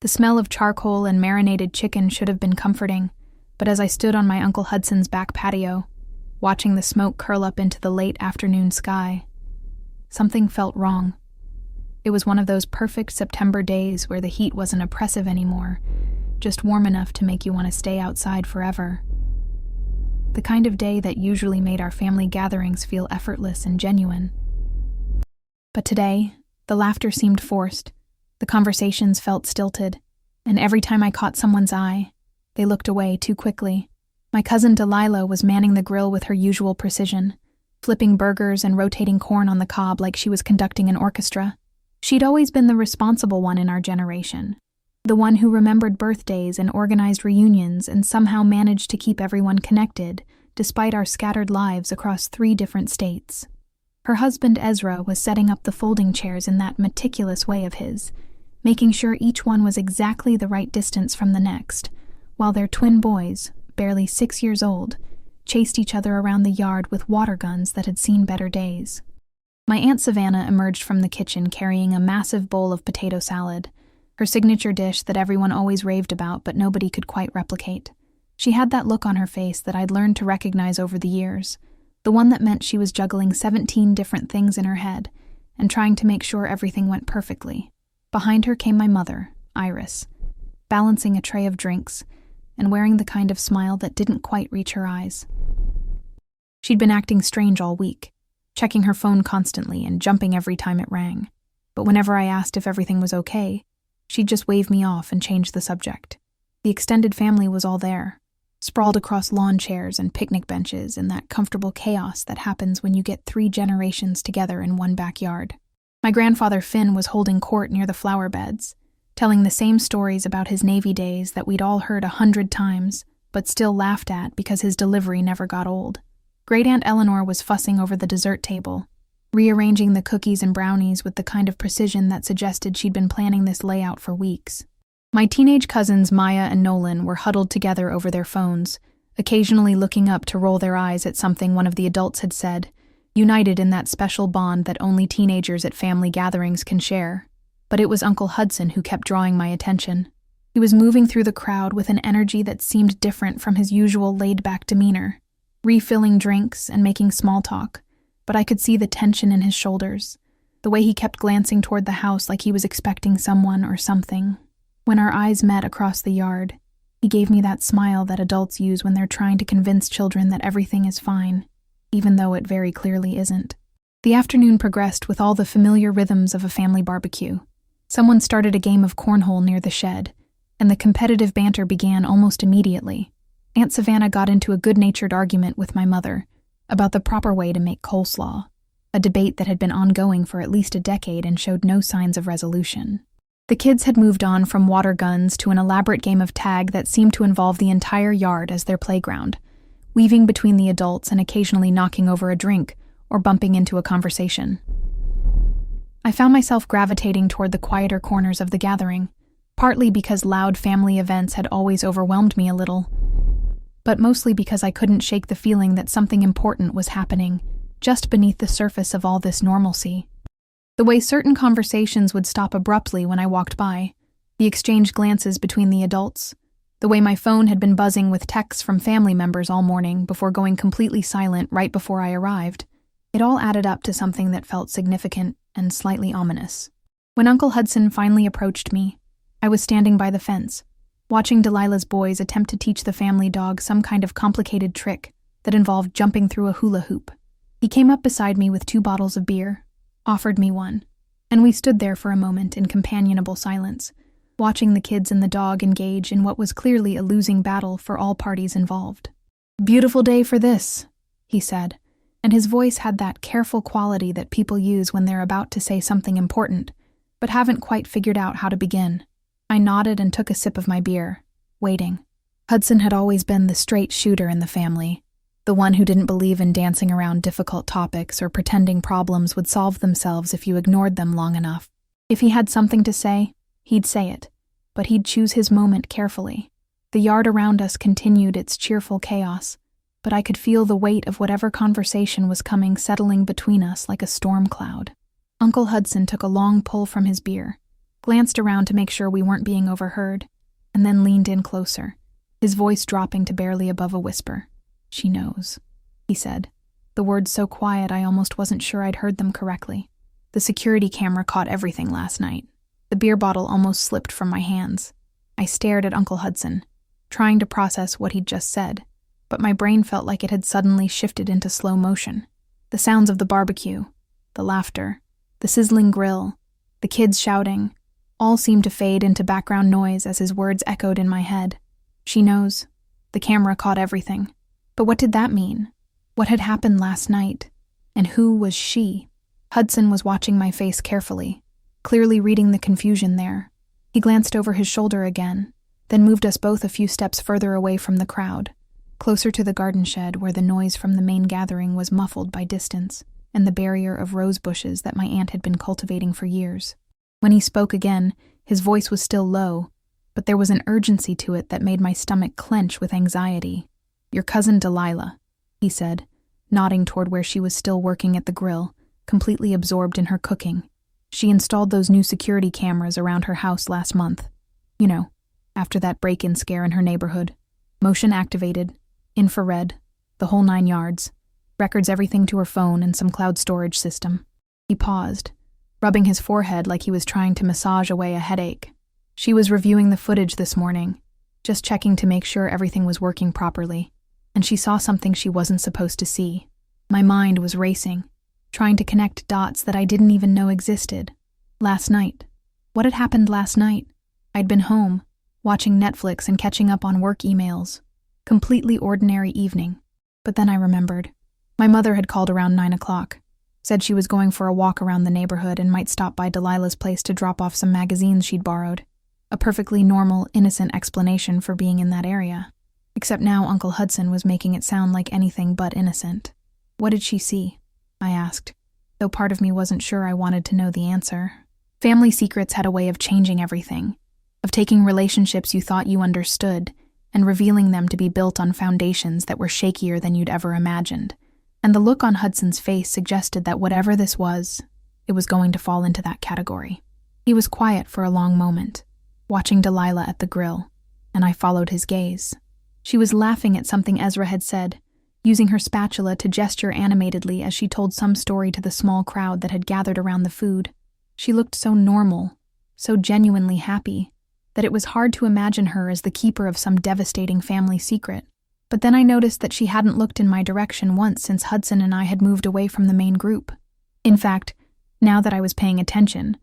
The smell of charcoal and marinated chicken should have been comforting, but as I stood on my Uncle Hudson's back patio, watching the smoke curl up into the late afternoon sky, something felt wrong. It was one of those perfect September days where the heat wasn't oppressive anymore, just warm enough to make you want to stay outside forever. The kind of day that usually made our family gatherings feel effortless and genuine. But today, the laughter seemed forced, the conversations felt stilted, and every time I caught someone's eye, they looked away too quickly. My cousin Delilah was manning the grill with her usual precision, flipping burgers and rotating corn on the cob like she was conducting an orchestra. She'd always been the responsible one in our generation, the one who remembered birthdays and organized reunions and somehow managed to keep everyone connected, despite our scattered lives across 3 different states. Her husband Ezra was setting up the folding chairs in that meticulous way of his, making sure each one was exactly the right distance from the next, while their twin boys, barely 6 years old, chased each other around the yard with water guns that had seen better days. My Aunt Savannah emerged from the kitchen carrying a massive bowl of potato salad, her signature dish that everyone always raved about but nobody could quite replicate. She had that look on her face that I'd learned to recognize over the years, the one that meant she was juggling 17 different things in her head and trying to make sure everything went perfectly. Behind her came my mother, Iris, balancing a tray of drinks and wearing the kind of smile that didn't quite reach her eyes. She'd been acting strange all week, checking her phone constantly and jumping every time it rang. But whenever I asked if everything was okay, she'd just wave me off and change the subject. The extended family was all there, sprawled across lawn chairs and picnic benches in that comfortable chaos that happens when you get 3 generations together in one backyard. My grandfather Finn was holding court near the flower beds, telling the same stories about his Navy days that we'd all heard 100 times, but still laughed at because his delivery never got old. Great Aunt Eleanor was fussing over the dessert table, rearranging the cookies and brownies with the kind of precision that suggested she'd been planning this layout for weeks. My teenage cousins Maya and Nolan were huddled together over their phones, occasionally looking up to roll their eyes at something one of the adults had said, united in that special bond that only teenagers at family gatherings can share. But it was Uncle Hudson who kept drawing my attention. He was moving through the crowd with an energy that seemed different from his usual laid-back demeanor, refilling drinks and making small talk, but I could see the tension in his shoulders, the way he kept glancing toward the house like he was expecting someone or something. When our eyes met across the yard, he gave me that smile that adults use when they're trying to convince children that everything is fine, even though it very clearly isn't. The afternoon progressed with all the familiar rhythms of a family barbecue. Someone started a game of cornhole near the shed, and the competitive banter began almost immediately. Aunt Savannah got into a good-natured argument with my mother about the proper way to make coleslaw, a debate that had been ongoing for at least a decade and showed no signs of resolution. The kids had moved on from water guns to an elaborate game of tag that seemed to involve the entire yard as their playground, weaving between the adults and occasionally knocking over a drink or bumping into a conversation. I found myself gravitating toward the quieter corners of the gathering, partly because loud family events had always overwhelmed me a little, but mostly because I couldn't shake the feeling that something important was happening just beneath the surface of all this normalcy. The way certain conversations would stop abruptly when I walked by, the exchanged glances between the adults, the way my phone had been buzzing with texts from family members all morning before going completely silent right before I arrived, it all added up to something that felt significant and slightly ominous. When Uncle Hudson finally approached me, I was standing by the fence, watching Delilah's boys attempt to teach the family dog some kind of complicated trick that involved jumping through a hula hoop. He came up beside me with 2 bottles of beer, offered me one, and we stood there for a moment in companionable silence, watching the kids and the dog engage in what was clearly a losing battle for all parties involved. "Beautiful day for this," he said, and his voice had that careful quality that people use when they're about to say something important, but haven't quite figured out how to begin. I nodded and took a sip of my beer, waiting. Hudson had always been the straight shooter in the family, the one who didn't believe in dancing around difficult topics or pretending problems would solve themselves if you ignored them long enough. If he had something to say, he'd say it, but he'd choose his moment carefully. The yard around us continued its cheerful chaos, but I could feel the weight of whatever conversation was coming settling between us like a storm cloud. Uncle Hudson took a long pull from his beer, glanced around to make sure we weren't being overheard, and then leaned in closer, his voice dropping to barely above a whisper. "She knows," he said, the words so quiet I almost wasn't sure I'd heard them correctly. The security camera caught everything last night. The beer bottle almost slipped from my hands. I stared at Uncle Hudson, trying to process what he'd just said, but my brain felt like it had suddenly shifted into slow motion. The sounds of the barbecue, the laughter, the sizzling grill, the kids shouting, all seemed to fade into background noise as his words echoed in my head. She knows. The camera caught everything. But what did that mean? What had happened last night? And who was she? Hudson was watching my face carefully, clearly reading the confusion there. He glanced over his shoulder again, then moved us both a few steps further away from the crowd, closer to the garden shed where the noise from the main gathering was muffled by distance and the barrier of rose bushes that my aunt had been cultivating for years. When he spoke again, his voice was still low, but there was an urgency to it that made my stomach clench with anxiety. "Your cousin Delilah," he said, nodding toward where she was still working at the grill, completely absorbed in her cooking. "She installed those new security cameras around her house last month. You know, after that break-in scare in her neighborhood. Motion activated, infrared, the whole 9 yards. Records everything to her phone and some cloud storage system." He paused, rubbing his forehead like he was trying to massage away a headache. "She was reviewing the footage this morning, just checking to make sure everything was working properly, and she saw something she wasn't supposed to see. My mind was racing, trying to connect dots that I didn't even know existed. Last night. What had happened last night? I'd been home, watching Netflix and catching up on work emails. Completely ordinary evening. But then I remembered. My mother had called around 9 o'clock, said she was going for a walk around the neighborhood and might stop by Delilah's place to drop off some magazines she'd borrowed. A perfectly normal, innocent explanation for being in that area. Except now Uncle Hudson was making it sound like anything but innocent. "What did she see?" I asked, though part of me wasn't sure I wanted to know the answer. Family secrets had a way of changing everything, of taking relationships you thought you understood and revealing them to be built on foundations that were shakier than you'd ever imagined. And the look on Hudson's face suggested that whatever this was, it was going to fall into that category. He was quiet for a long moment, watching Delilah at the grill, and I followed his gaze. She was laughing at something Ezra had said, using her spatula to gesture animatedly as she told some story to the small crowd that had gathered around the food. She looked so normal, so genuinely happy, that it was hard to imagine her as the keeper of some devastating family secret. But then I noticed that she hadn't looked in my direction once since Hudson and I had moved away from the main group. In fact, now that I was paying attention,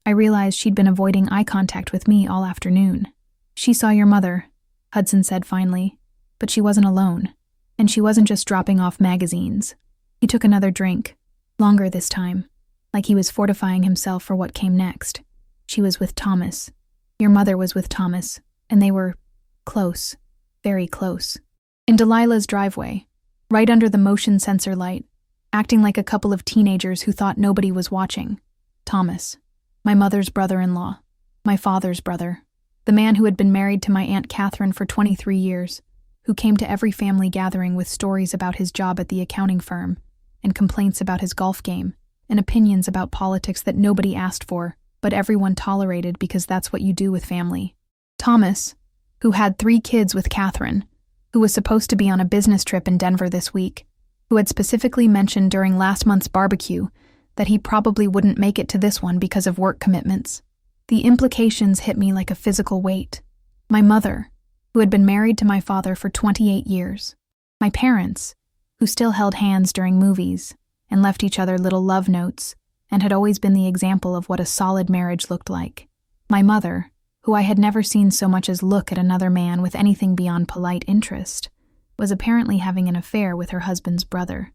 I realized she'd been avoiding eye contact with me all afternoon. "She saw your mother," Hudson said finally, "but she wasn't alone. And she wasn't just dropping off magazines." He took another drink, longer this time, like he was fortifying himself for what came next. "She was with Thomas. Your mother was with Thomas, and they were close, very close. In Delilah's driveway, right under the motion sensor light, acting like a couple of teenagers who thought nobody was watching. Thomas, my mother's brother-in-law, my father's brother, the man who had been married to my Aunt Catherine for 23 years, who came to every family gathering with stories about his job at the accounting firm, and complaints about his golf game, and opinions about politics that nobody asked for, but everyone tolerated because that's what you do with family. Thomas, who had 3 kids with Catherine, who was supposed to be on a business trip in Denver this week, who had specifically mentioned during last month's barbecue that he probably wouldn't make it to this one because of work commitments. The implications hit me like a physical weight. My mother, who had been married to my father for 28 years. My parents, who still held hands during movies and left each other little love notes and had always been the example of what a solid marriage looked like. My mother, who I had never seen so much as look at another man with anything beyond polite interest, was apparently having an affair with her husband's brother.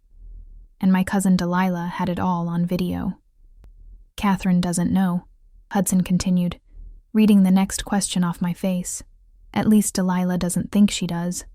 And my cousin Delilah had it all on video. "Catherine doesn't know," Hudson continued, reading the next question off my face. "At least Delilah doesn't think she does.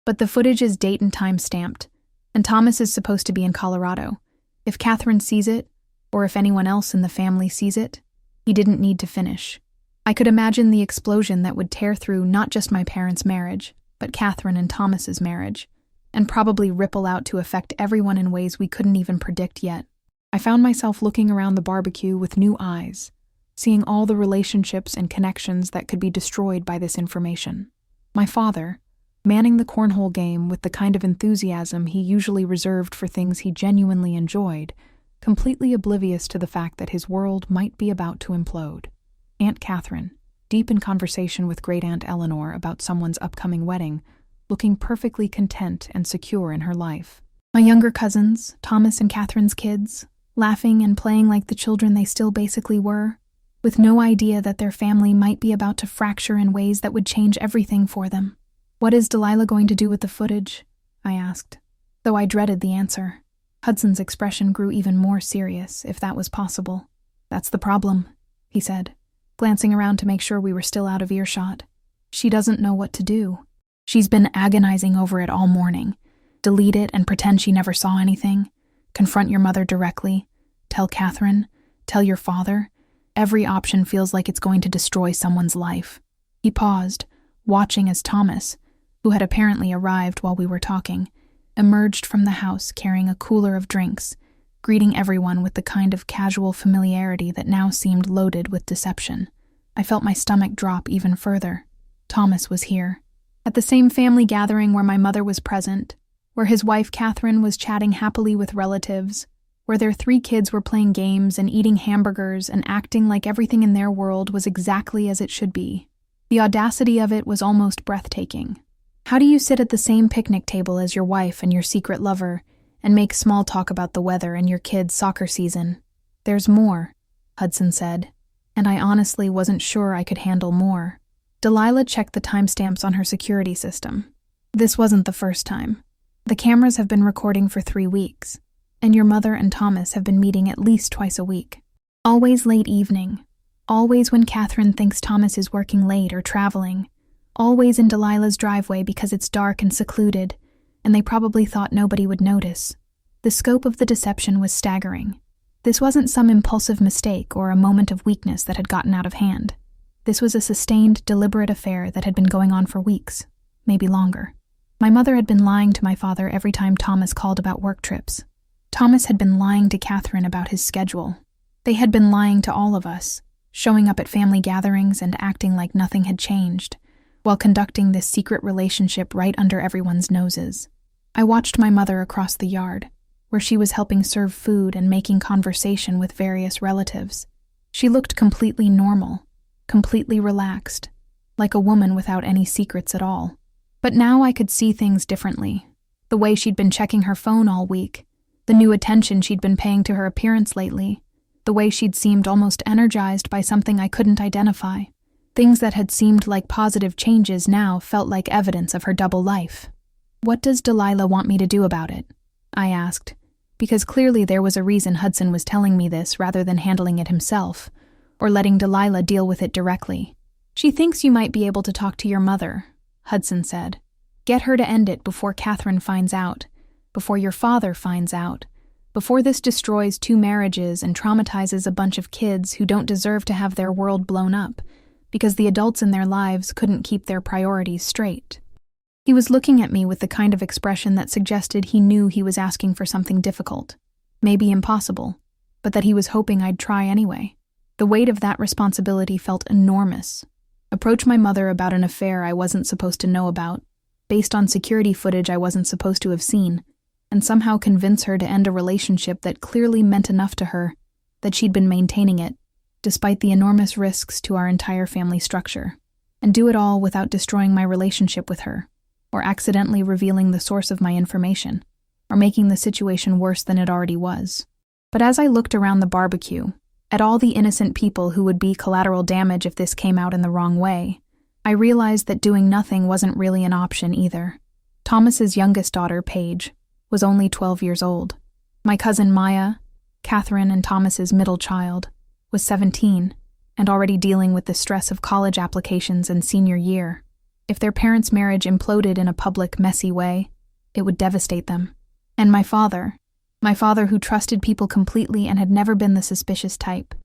But the footage is date and time stamped, and Thomas is supposed to be in Colorado. If Catherine sees it, or if anyone else in the family sees it, he didn't need to finish. I could imagine the explosion that would tear through not just my parents' marriage, but Catherine and Thomas's marriage, and probably ripple out to affect everyone in ways we couldn't even predict yet. I found myself looking around the barbecue with new eyes, seeing all the relationships and connections that could be destroyed by this information. My father, manning the cornhole game with the kind of enthusiasm he usually reserved for things he genuinely enjoyed, completely oblivious to the fact that his world might be about to implode. Aunt Catherine, deep in conversation with Great-Aunt Eleanor about someone's upcoming wedding, looking perfectly content and secure in her life. My younger cousins, Thomas and Catherine's kids, laughing and playing like the children they still basically were, with no idea that their family might be about to fracture in ways that would change everything for them. "What is Delilah going to do with the footage?" I asked, though I dreaded the answer. Hudson's expression grew even more serious, if that was possible. "That's the problem," he said, glancing around to make sure we were still out of earshot. "She doesn't know what to do. She's been agonizing over it all morning. Delete it and pretend she never saw anything. Confront your mother directly. Tell Catherine. Tell your father. Every option feels like it's going to destroy someone's life." He paused, watching as Thomas, who had apparently arrived while we were talking, emerged from the house carrying a cooler of drinks, greeting everyone with the kind of casual familiarity that now seemed loaded with deception. I felt my stomach drop even further. Thomas was here. At the same family gathering where my mother was present, where his wife Catherine was chatting happily with relatives, where their 3 kids were playing games and eating hamburgers and acting like everything in their world was exactly as it should be. The audacity of it was almost breathtaking. How do you sit at the same picnic table as your wife and your secret lover and make small talk about the weather and your kids' soccer season? "There's more," Hudson said, and I honestly wasn't sure I could handle more. Delilah checked the timestamps on her security system. "This wasn't the first time. The cameras have been recording for 3 weeks, and your mother and Thomas have been meeting at least twice a week. Always late evening. Always when Catherine thinks Thomas is working late or traveling. Always in Delilah's driveway because it's dark and secluded, and they probably thought nobody would notice." The scope of the deception was staggering. This wasn't some impulsive mistake or a moment of weakness that had gotten out of hand. This was a sustained, deliberate affair that had been going on for weeks, maybe longer. My mother had been lying to my father every time Thomas called about work trips. Thomas had been lying to Catherine about his schedule. They had been lying to all of us, showing up at family gatherings and acting like nothing had changed, while conducting this secret relationship right under everyone's noses. I watched my mother across the yard, where she was helping serve food and making conversation with various relatives. She looked completely normal, completely relaxed, like a woman without any secrets at all. But now I could see things differently. The way she'd been checking her phone all week, the new attention she'd been paying to her appearance lately, the way she'd seemed almost energized by something I couldn't identify. Things that had seemed like positive changes now felt like evidence of her double life. "What does Delilah want me to do about it?" I asked, because clearly there was a reason Hudson was telling me this rather than handling it himself, or letting Delilah deal with it directly. "She thinks you might be able to talk to your mother," Hudson said. "Get her to end it before Catherine finds out, before your father finds out, before this destroys 2 marriages and traumatizes a bunch of kids who don't deserve to have their world blown up, because the adults in their lives couldn't keep their priorities straight." He was looking at me with the kind of expression that suggested he knew he was asking for something difficult, maybe impossible, but that he was hoping I'd try anyway. The weight of that responsibility felt enormous. Approach my mother about an affair I wasn't supposed to know about, based on security footage I wasn't supposed to have seen, and somehow convince her to end a relationship that clearly meant enough to her, that she'd been maintaining it, despite the enormous risks to our entire family structure, and do it all without destroying my relationship with her, or accidentally revealing the source of my information, or making the situation worse than it already was. But as I looked around the barbecue, at all the innocent people who would be collateral damage if this came out in the wrong way, I realized that doing nothing wasn't really an option either. Thomas's youngest daughter, Paige, was only 12 years old. My cousin Maya, Catherine and Thomas's middle child, was 17, and already dealing with the stress of college applications and senior year. If their parents' marriage imploded in a public, messy way, it would devastate them. And my father who trusted people completely and had never been the suspicious type,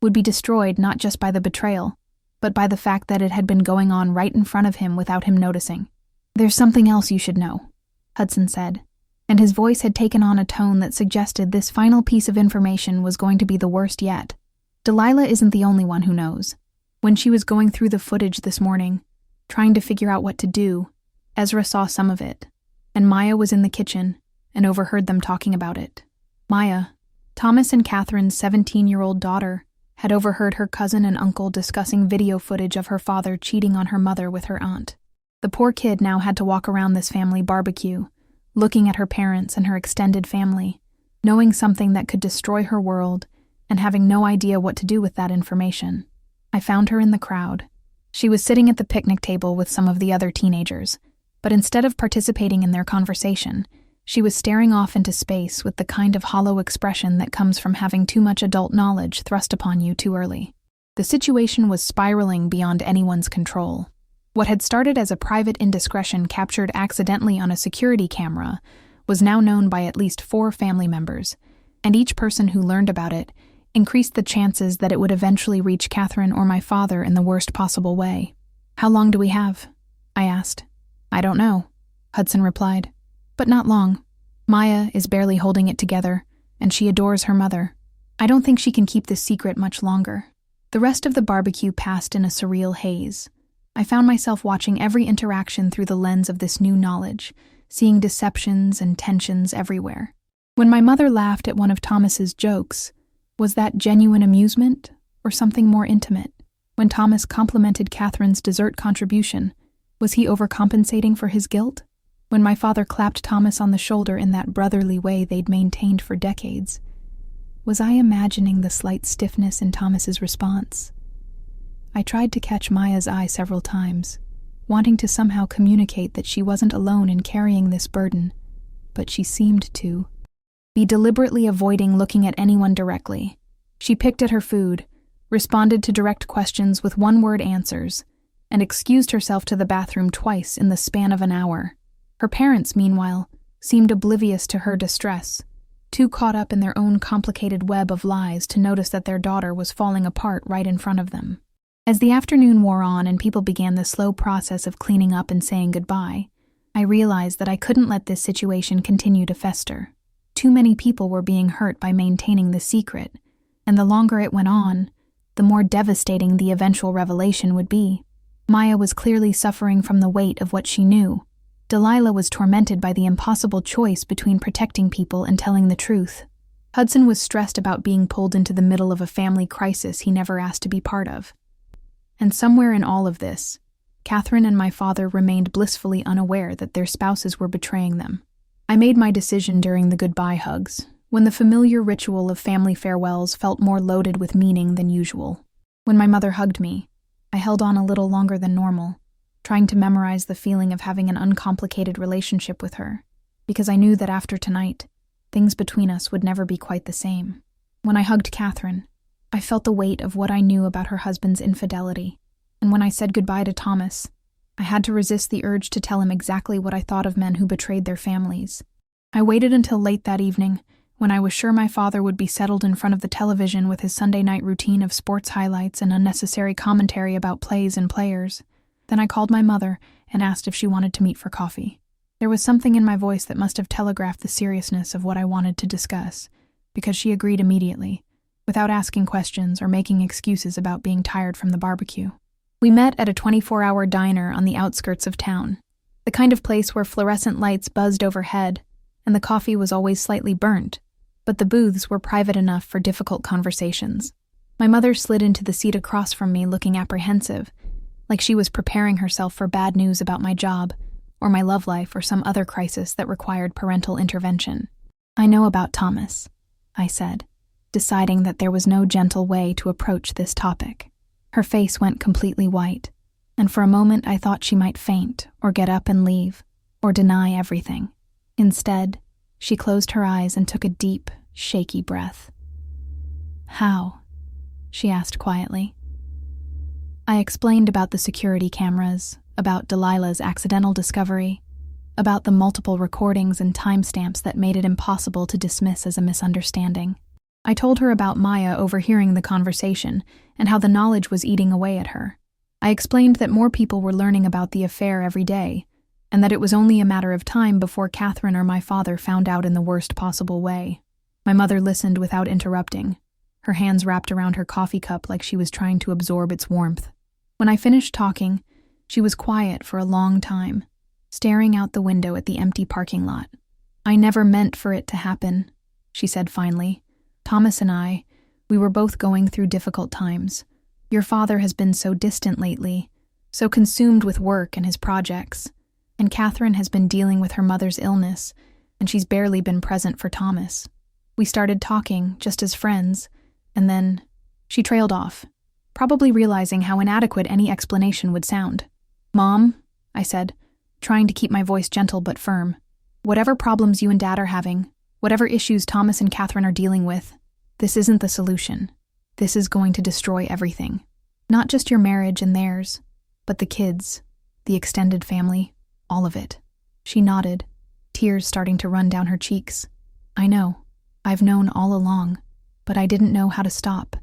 would be destroyed not just by the betrayal, but by the fact that it had been going on right in front of him without him noticing. "There's something else you should know," Hudson said, and his voice had taken on a tone that suggested this final piece of information was going to be the worst yet. Delilah isn't the only one who knows. When she was going through the footage this morning, trying to figure out what to do, Ezra saw some of it, and Maya was in the kitchen and overheard them talking about it. Maya, Thomas and Catherine's 17-year-old daughter, had overheard her cousin and uncle discussing video footage of her father cheating on her mother with her aunt. The poor kid now had to walk around this family barbecue, looking at her parents and her extended family, knowing something that could destroy her world and having no idea what to do with that information. I found her in the crowd. She was sitting at the picnic table with some of the other teenagers, but instead of participating in their conversation, she was staring off into space with the kind of hollow expression that comes from having too much adult knowledge thrust upon you too early. The situation was spiraling beyond anyone's control. What had started as a private indiscretion captured accidentally on a security camera was now known by at least 4 family members, and each person who learned about it increased the chances that it would eventually reach Catherine or my father in the worst possible way. "How long do we have?" I asked. "I don't know," Hudson replied. "But not long. Maya is barely holding it together, and she adores her mother. I don't think she can keep this secret much longer." The rest of the barbecue passed in a surreal haze. I found myself watching every interaction through the lens of this new knowledge, seeing deceptions and tensions everywhere. When my mother laughed at one of Thomas's jokes, was that genuine amusement or something more intimate? When Thomas complimented Catherine's dessert contribution, was he overcompensating for his guilt? When my father clapped Thomas on the shoulder in that brotherly way they'd maintained for decades, was I imagining the slight stiffness in Thomas's response? I tried to catch Maya's eye several times, wanting to somehow communicate that she wasn't alone in carrying this burden, but she seemed to be deliberately avoiding looking at anyone directly. She picked at her food, responded to direct questions with one-word answers, and excused herself to the bathroom twice in the span of an hour. Her parents, meanwhile, seemed oblivious to her distress, too caught up in their own complicated web of lies to notice that their daughter was falling apart right in front of them. As the afternoon wore on and people began the slow process of cleaning up and saying goodbye, I realized that I couldn't let this situation continue to fester. Too many people were being hurt by maintaining the secret, and the longer it went on, the more devastating the eventual revelation would be. Maya was clearly suffering from the weight of what she knew. Delilah was tormented by the impossible choice between protecting people and telling the truth. Hudson was stressed about being pulled into the middle of a family crisis he never asked to be part of. And somewhere in all of this, Catherine and my father remained blissfully unaware that their spouses were betraying them. I made my decision during the goodbye hugs, when the familiar ritual of family farewells felt more loaded with meaning than usual. When my mother hugged me, I held on a little longer than normal, trying to memorize the feeling of having an uncomplicated relationship with her, because I knew that after tonight, things between us would never be quite the same. When I hugged Catherine, I felt the weight of what I knew about her husband's infidelity, and when I said goodbye to Thomas, I had to resist the urge to tell him exactly what I thought of men who betrayed their families. I waited until late that evening, when I was sure my father would be settled in front of the television with his Sunday night routine of sports highlights and unnecessary commentary about plays and players. Then I called my mother and asked if she wanted to meet for coffee. There was something in my voice that must have telegraphed the seriousness of what I wanted to discuss, because she agreed immediately, without asking questions or making excuses about being tired from the barbecue. We met at a 24-hour diner on the outskirts of town, the kind of place where fluorescent lights buzzed overhead, and the coffee was always slightly burnt, but the booths were private enough for difficult conversations. My mother slid into the seat across from me looking apprehensive, like she was preparing herself for bad news about my job, or my love life, or some other crisis that required parental intervention. "I know about Thomas," I said, deciding that there was no gentle way to approach this topic. Her face went completely white, and for a moment I thought she might faint, or get up and leave, or deny everything. Instead, she closed her eyes and took a deep, shaky breath. "How?" she asked quietly. I explained about the security cameras, about Delilah's accidental discovery, about the multiple recordings and timestamps that made it impossible to dismiss as a misunderstanding. I told her about Maya overhearing the conversation and how the knowledge was eating away at her. I explained that more people were learning about the affair every day, and that it was only a matter of time before Catherine or my father found out in the worst possible way. My mother listened without interrupting, her hands wrapped around her coffee cup like she was trying to absorb its warmth. When I finished talking, she was quiet for a long time, staring out the window at the empty parking lot. "I never meant for it to happen," she said finally. "Thomas and we were both going through difficult times. Your father has been so distant lately, so consumed with work and his projects, and Catherine has been dealing with her mother's illness, and she's barely been present for Thomas. We started talking, just as friends, and then..." She trailed off, probably realizing how inadequate any explanation would sound. "Mom," I said, trying to keep my voice gentle but firm, "whatever problems you and Dad are having, whatever issues Thomas and Catherine are dealing with, this isn't the solution. This is going to destroy everything. Not just your marriage and theirs, but the kids, the extended family, all of it." She nodded, tears starting to run down her cheeks. "I know. I've known all along, but I didn't know how to stop.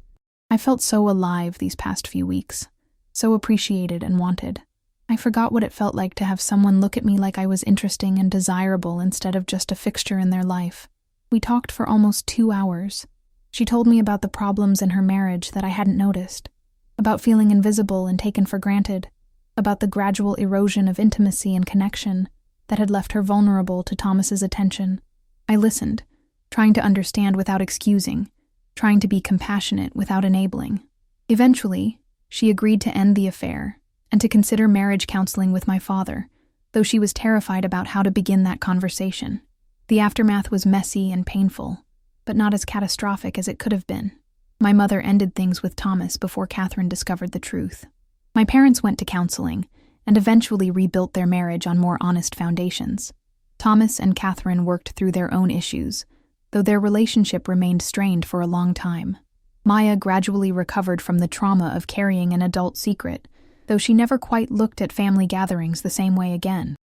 I felt so alive these past few weeks, so appreciated and wanted. I forgot what it felt like to have someone look at me like I was interesting and desirable instead of just a fixture in their life." We talked for almost 2 hours. She told me about the problems in her marriage that I hadn't noticed, about feeling invisible and taken for granted, about the gradual erosion of intimacy and connection that had left her vulnerable to Thomas's attention. I listened, trying to understand without excusing, trying to be compassionate without enabling. Eventually, she agreed to end the affair and to consider marriage counseling with my father, though she was terrified about how to begin that conversation. The aftermath was messy and painful, but not as catastrophic as it could have been. My mother ended things with Thomas before Catherine discovered the truth. My parents went to counseling and eventually rebuilt their marriage on more honest foundations. Thomas and Catherine worked through their own issues, though their relationship remained strained for a long time. Maya gradually recovered from the trauma of carrying an adult secret, though she never quite looked at family gatherings the same way again.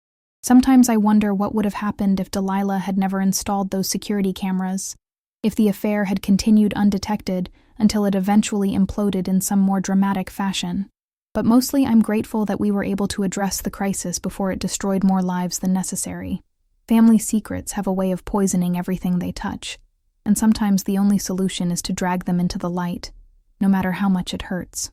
Sometimes I wonder what would have happened if Delilah had never installed those security cameras, if the affair had continued undetected until it eventually imploded in some more dramatic fashion. But mostly I'm grateful that we were able to address the crisis before it destroyed more lives than necessary. Family secrets have a way of poisoning everything they touch, and sometimes the only solution is to drag them into the light, no matter how much it hurts.